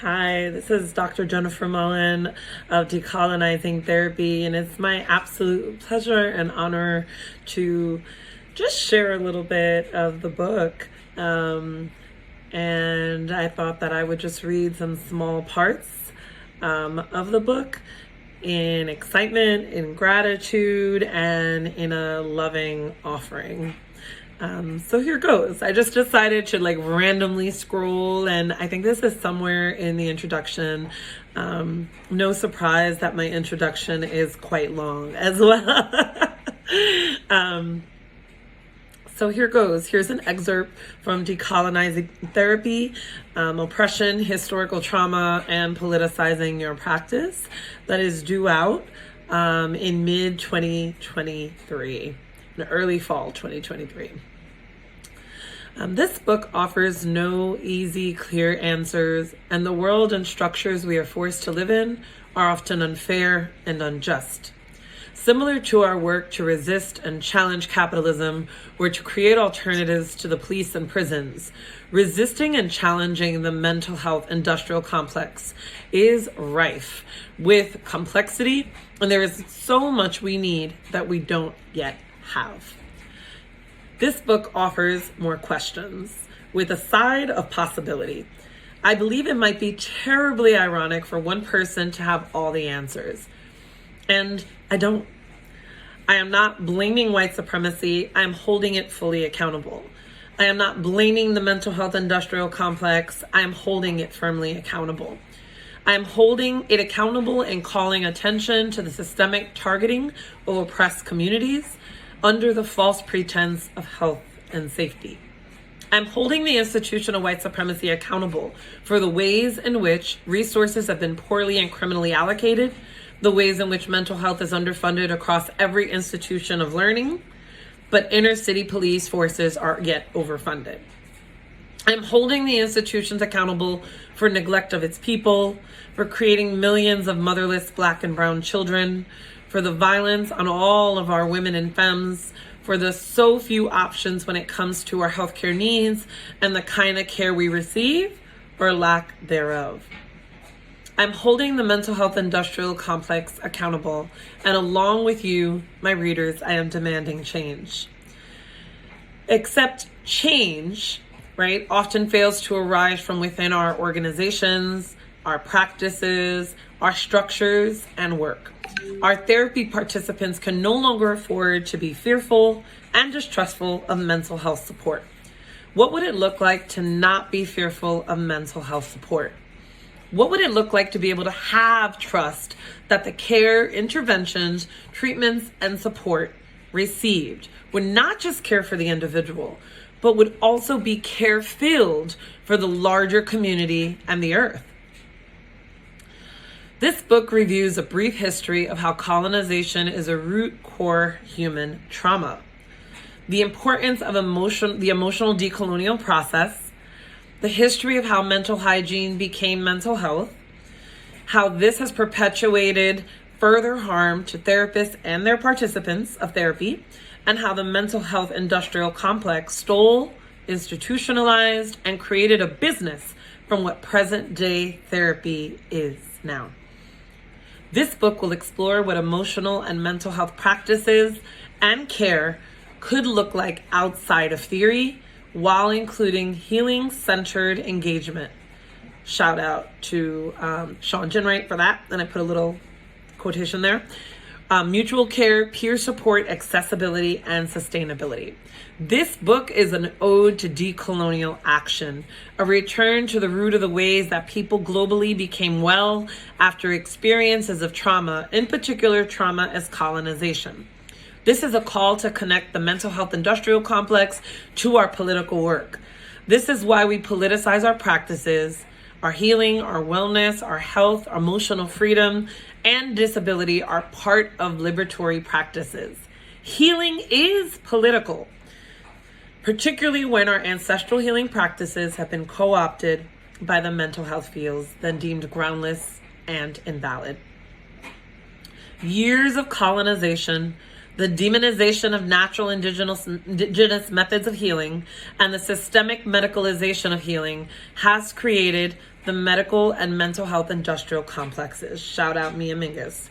Hi, this is Dr. Jennifer Mullen of Decolonizing Therapy, and it's my absolute pleasure and honor to just share a little bit of the book. And I thought that I would just read some small parts of the book in excitement, in gratitude, and in a loving offering. So here goes. I just decided to randomly scroll, and I think this is somewhere in the introduction. No surprise that my introduction is quite long as well. So here goes. Here's an excerpt from Decolonizing Therapy, Oppression, Historical Trauma, and Politicizing Your Practice, that is due out in mid-2023. In early fall 2023. This book offers no easy, clear answers, and the world and structures we are forced to live in are often unfair and unjust. Similar to our work to resist and challenge capitalism or to create alternatives to the police and prisons, resisting and challenging the mental health industrial complex is rife with complexity, and there is so much we need that we don't yet have. This book offers more questions with a side of possibility. I believe it might be terribly ironic for one person to have all the answers. And I don't. I am not blaming white supremacy. I am holding it fully accountable. I am not blaming the mental health industrial complex. I am holding it firmly accountable. I am holding it accountable and calling attention to the systemic targeting of oppressed communities under the false pretense of health and safety. I'm holding the institution of white supremacy accountable for the ways in which resources have been poorly and criminally allocated, the ways in which mental health is underfunded across every institution of learning, but inner city police forces are yet overfunded. I'm holding the institutions accountable for neglect of its people, for creating millions of motherless Black and brown children, for the violence on all of our women and femmes, for the so few options when it comes to our healthcare needs and the kind of care we receive or lack thereof. I'm holding the mental health industrial complex accountable, and along with you, my readers, I am demanding change. Except change, right, often fails to arise from within our organizations, our practices, our structures, and work. Our therapy participants can no longer afford to be fearful and distrustful of mental health support. What would it look like to not be fearful of mental health support? What would it look like to be able to have trust that the care, interventions, treatments, and support received would not just care for the individual, but would also be care-filled for the larger community and the earth? This book reviews a brief history of how colonization is a root core human trauma, the importance of the emotional decolonial process, the history of how mental hygiene became mental health, how this has perpetuated further harm to therapists and their participants of therapy, and how the mental health industrial complex stole, institutionalized, and created a business from what present-day therapy is now. This book will explore what emotional and mental health practices and care could look like outside of theory, while including healing-centered engagement. Shout out to Sean Jenn for that, and I put a little quotation there. Mutual care, peer support, accessibility, and sustainability. This book is an ode to decolonial action, a return to the root of the ways that people globally became well after experiences of trauma, in particular trauma as colonization. This is a call to connect the mental health industrial complex to our political work. This is why we politicize our practices, our healing, our wellness, our health, our emotional freedom, and disability are part of liberatory practices. Healing is political, particularly when our ancestral healing practices have been co-opted by the mental health fields, then deemed groundless and invalid. Years of colonization, The demonization of natural indigenous methods of healing and the systemic medicalization of healing has created the medical and mental health industrial complexes. Shout out Mia Mingus.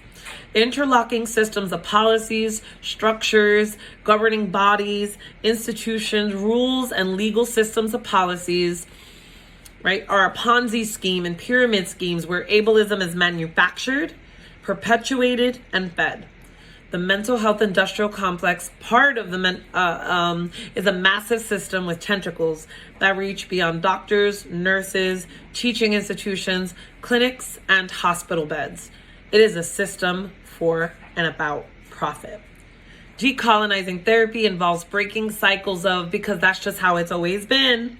Interlocking systems of policies, structures, governing bodies, institutions, rules, and legal systems of policies, right, are a Ponzi scheme and pyramid schemes where ableism is manufactured, perpetuated, and fed. The mental health industrial complex, part of the is a massive system with tentacles that reach beyond doctors, nurses, teaching institutions, clinics, and hospital beds. It is a system for and about profit. Decolonizing therapy involves breaking cycles of, because that's just how it's always been,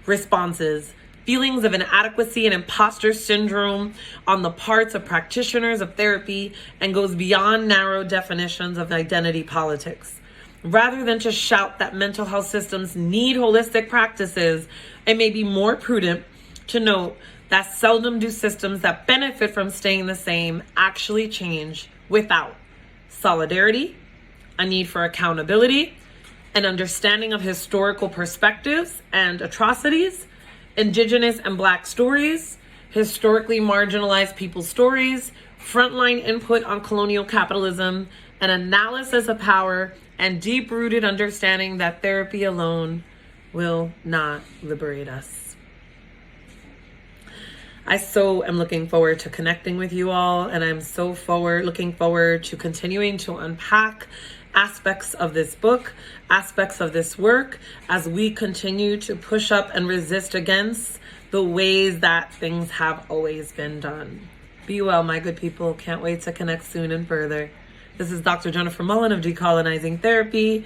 responses, feelings of inadequacy and imposter syndrome on the parts of practitioners of therapy, and goes beyond narrow definitions of identity politics. Rather than to shout that mental health systems need holistic practices, it may be more prudent to note that seldom do systems that benefit from staying the same actually change without solidarity, a need for accountability, an understanding of historical perspectives and atrocities, Indigenous and Black stories, historically marginalized people's stories, frontline input on colonial capitalism, an analysis of power, and deep-rooted understanding that therapy alone will not liberate us. I so am looking forward to connecting with you all, and I'm so looking forward to continuing to unpack aspects of this book, aspects of this work, as we continue to push up and resist against the ways that things have always been done. Be well, my good people. Can't wait to connect soon and further. This is Dr. Jennifer Mullen of Decolonizing Therapy,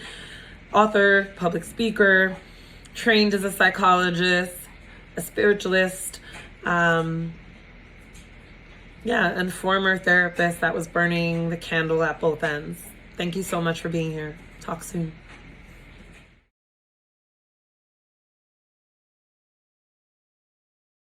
author, public speaker, trained as a psychologist, a spiritualist, and former therapist that was burning the candle at both ends. Thank you so much for being here. Talk soon.